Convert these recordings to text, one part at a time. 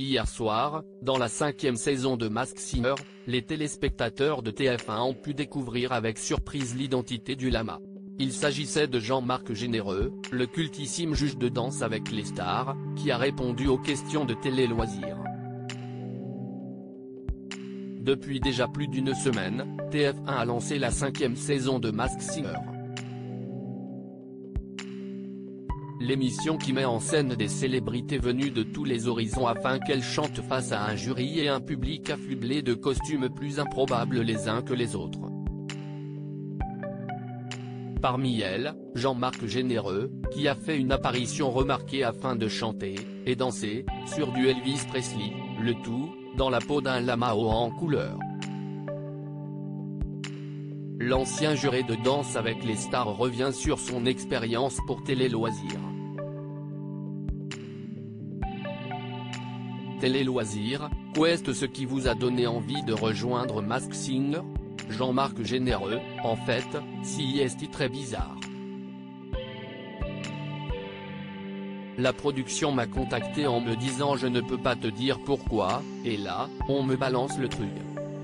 Hier soir, dans la 5e saison de Masked Singer, les téléspectateurs de TF1 ont pu découvrir avec surprise l'identité du lama. Il s'agissait de Jean-Marc Généreux, le cultissime juge de Danse avec les stars, qui a répondu aux questions de Télé Loisirs. Depuis déjà plus d'une semaine, TF1 a lancé la 5e saison de Masked Singer. L'émission qui met en scène des célébrités venues de tous les horizons afin qu'elles chantent face à un jury et un public affublé de costumes plus improbables les uns que les autres. Parmi elles, Jean-Marc Généreux, qui a fait une apparition remarquée afin de chanter et danser sur du Elvis Presley, le tout dans la peau d'un lama haut en couleur. L'ancien juré de Danse avec les stars revient sur son expérience pour Télé Loisirs. Télé Loisirs, qu'est ce qui vous a donné envie de rejoindre Masked Singer? Jean-Marc Généreux, en fait, c'est très bizarre. La production m'a contacté en me disant je ne peux pas te dire pourquoi, et là, on me balance le truc.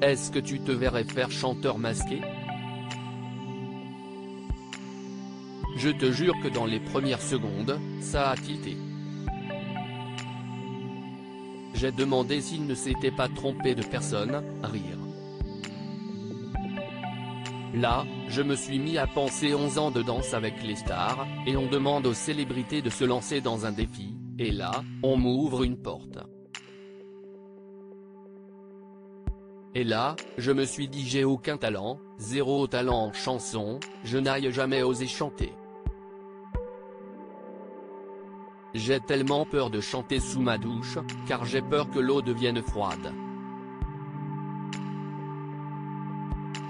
Est-ce que tu te verrais faire chanteur masqué? Je te jure que dans les premières secondes, ça a tilté. J'ai demandé s'il ne s'était pas trompé de personne, rire. Là, je me suis mis à penser 11 ans de Danse avec les stars, et on demande aux célébrités de se lancer dans un défi, et là, on m'ouvre une porte. Et là, je me suis dit j'ai aucun talent, zéro talent en chanson, je n'aille jamais osé chanter. J'ai tellement peur de chanter sous ma douche, car j'ai peur que l'eau devienne froide.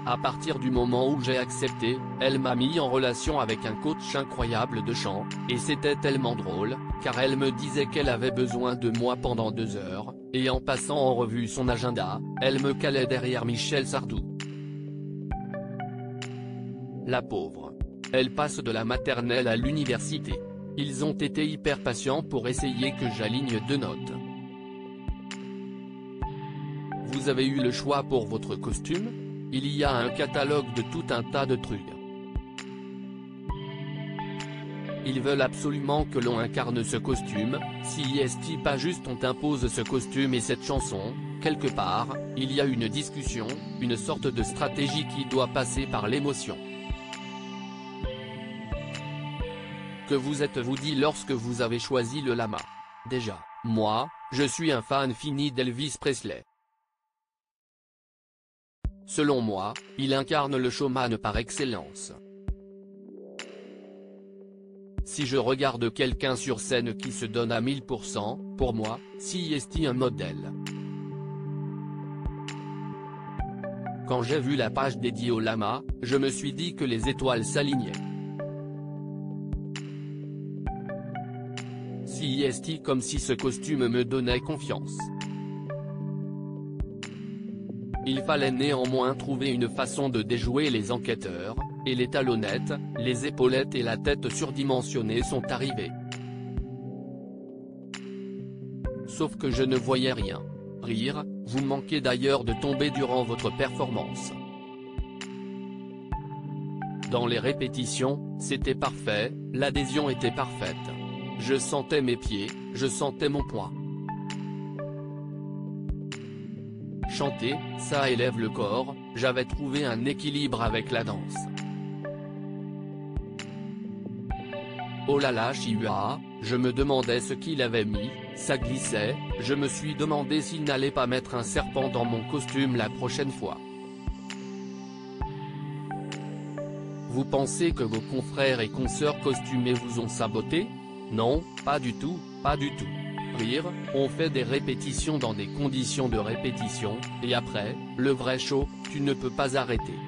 À partir du moment où j'ai accepté, elle m'a mis en relation avec un coach incroyable de chant, et c'était tellement drôle, car elle me disait qu'elle avait besoin de moi pendant 2 heures, et en passant en revue son agenda, elle me calait derrière Michel Sardou. La pauvre. Elle passe de la maternelle à l'université. Ils ont été hyper patients pour essayer que j'aligne 2 notes. Vous avez eu le choix pour votre costume? Il y a un catalogue de tout un tas de trucs. Ils veulent absolument que l'on incarne ce costume, si pas juste on t'impose ce costume et cette chanson, quelque part, il y a une discussion, une sorte de stratégie qui doit passer par l'émotion. Que vous êtes-vous dit lorsque vous avez choisi le lama? Déjà, moi, je suis un fan fini d'Elvis Presley. Selon moi, il incarne le showman par excellence. Si je regarde quelqu'un sur scène qui se donne à 1000%, pour moi, c'est un modèle. Quand j'ai vu la page dédiée au lama, je me suis dit que les étoiles s'alignaient. C'est comme si ce costume me donnait confiance. Il fallait néanmoins trouver une façon de déjouer les enquêteurs, et les talonnettes, les épaulettes et la tête surdimensionnée sont arrivées. Sauf que je ne voyais rien. Rire, vous manquez d'ailleurs de tomber durant votre performance. Dans les répétitions, c'était parfait, l'adhésion était parfaite. Je sentais mes pieds, je sentais mon poids. Chanter, ça élève le corps, j'avais trouvé un équilibre avec la danse. Oh là là Chihuahua, je me demandais ce qu'il avait mis, ça glissait, je me suis demandé s'il n'allait pas mettre un serpent dans mon costume la prochaine fois. Vous pensez que vos confrères et consoeurs costumés vous ont saboté? Non, pas du tout, pas du tout. Rire, on fait des répétitions dans des conditions de répétition, et après, le vrai show, tu ne peux pas arrêter.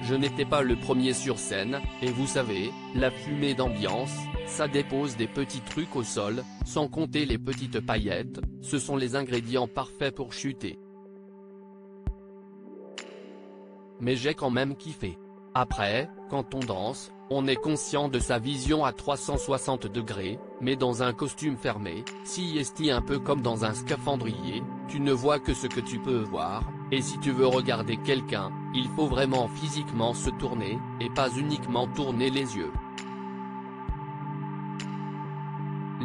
Je n'étais pas le premier sur scène, et vous savez, la fumée d'ambiance, ça dépose des petits trucs au sol, sans compter les petites paillettes, ce sont les ingrédients parfaits pour chuter. Mais j'ai quand même kiffé. Après, quand on danse, on est conscient de sa vision à 360 degrés, mais dans un costume fermé, si est un peu comme dans un scaphandrier, tu ne vois que ce que tu peux voir, et si tu veux regarder quelqu'un, il faut vraiment physiquement se tourner, et pas uniquement tourner les yeux.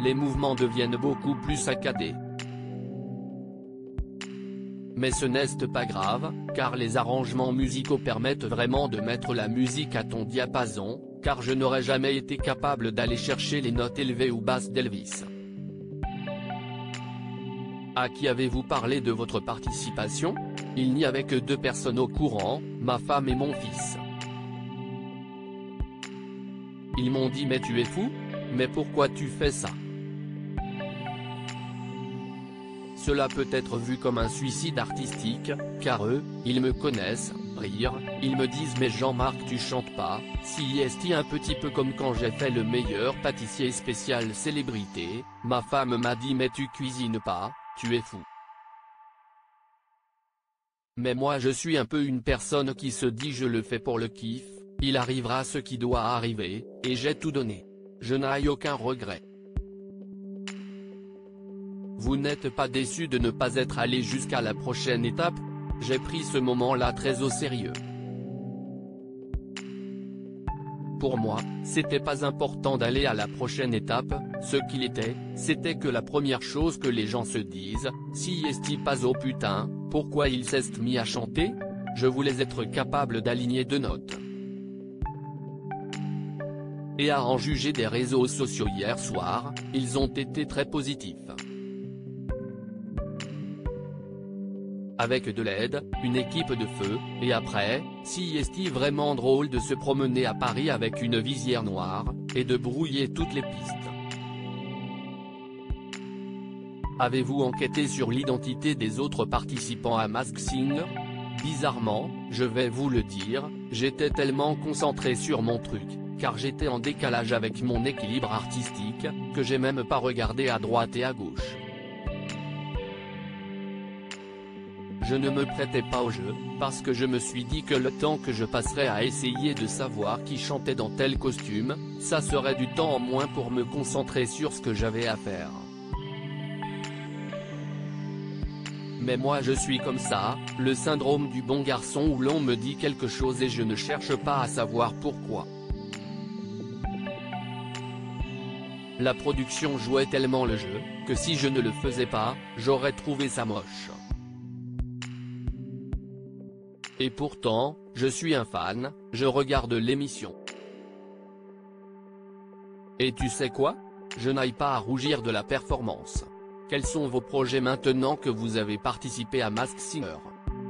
Les mouvements deviennent beaucoup plus saccadés. Mais ce n'est pas grave, car les arrangements musicaux permettent vraiment de mettre la musique à ton diapason, car je n'aurais jamais été capable d'aller chercher les notes élevées ou basses d'Elvis. À qui avez-vous parlé de votre participation? Il n'y avait que 2 personnes au courant, ma femme et mon fils. Ils m'ont dit mais tu es fou? Mais pourquoi tu fais ça? Cela peut être vu comme un suicide artistique, car eux, ils me connaissent, rire, ils me disent mais Jean-Marc tu chantes pas, si est un petit peu comme quand j'ai fait le meilleur pâtissier spécial célébrité, ma femme m'a dit mais tu cuisines pas, tu es fou. Mais moi je suis un peu une personne qui se dit je le fais pour le kiff, il arrivera ce qui doit arriver, et j'ai tout donné. Je n'ai aucun regret. Vous n'êtes pas déçu de ne pas être allé jusqu'à la prochaine étape? J'ai pris ce moment-là très au sérieux. Pour moi, c'était pas important d'aller à la prochaine étape, ce qu'il était, c'était que la première chose que les gens se disent, si est pas au putain, pourquoi il s'est mis à chanter? Je voulais être capable d'aligner 2 notes. Et à en juger des réseaux sociaux hier soir, ils ont été très positifs. Avec de l'aide, une équipe de feu, et après, si est vraiment drôle de se promener à Paris avec une visière noire, et de brouiller toutes les pistes. Avez-vous enquêté sur l'identité des autres participants à Masked Singer? Bizarrement, je vais vous le dire, j'étais tellement concentré sur mon truc, car j'étais en décalage avec mon équilibre artistique, que j'ai même pas regardé à droite et à gauche. Je ne me prêtais pas au jeu, parce que je me suis dit que le temps que je passerais à essayer de savoir qui chantait dans tel costume, ça serait du temps en moins pour me concentrer sur ce que j'avais à faire. Mais moi je suis comme ça, le syndrome du bon garçon où l'on me dit quelque chose et je ne cherche pas à savoir pourquoi. La production jouait tellement le jeu, que si je ne le faisais pas, j'aurais trouvé ça moche. Et pourtant, je suis un fan, je regarde l'émission. Et tu sais quoi? Je n'aille pas à rougir de la performance. Quels sont vos projets maintenant que vous avez participé à Masked Singer?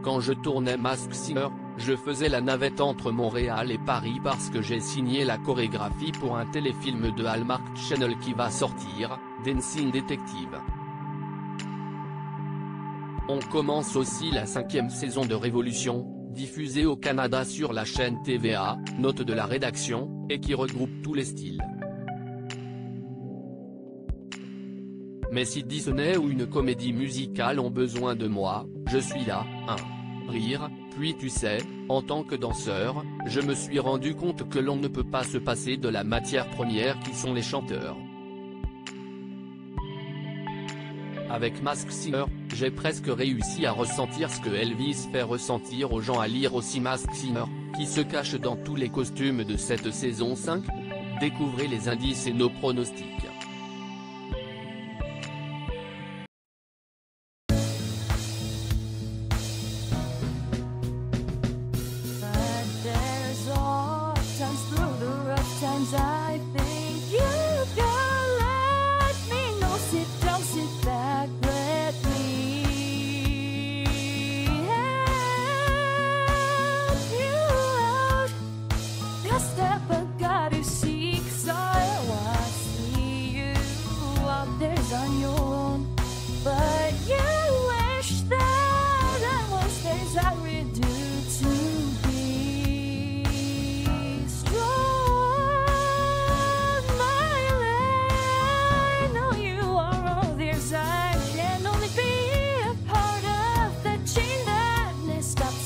Quand je tournais Masked Singer, je faisais la navette entre Montréal et Paris parce que j'ai signé la chorégraphie pour un téléfilm de Hallmark Channel qui va sortir, Dancing Detective. On commence aussi la 5e saison de Révolution, diffusée au Canada sur la chaîne TVA, note de la rédaction, et qui regroupe tous les styles. Mais si Disney ou une comédie musicale ont besoin de moi, je suis là, rire, puis tu sais, en tant que danseur, je me suis rendu compte que l'on ne peut pas se passer de la matière première qui sont les chanteurs. Avec Masked Singer, j'ai presque réussi à ressentir ce que Elvis fait ressentir aux gens à lire aussi Masked Singer, qui se cache dans tous les costumes de cette saison 5. Découvrez les indices et nos pronostics.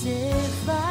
If I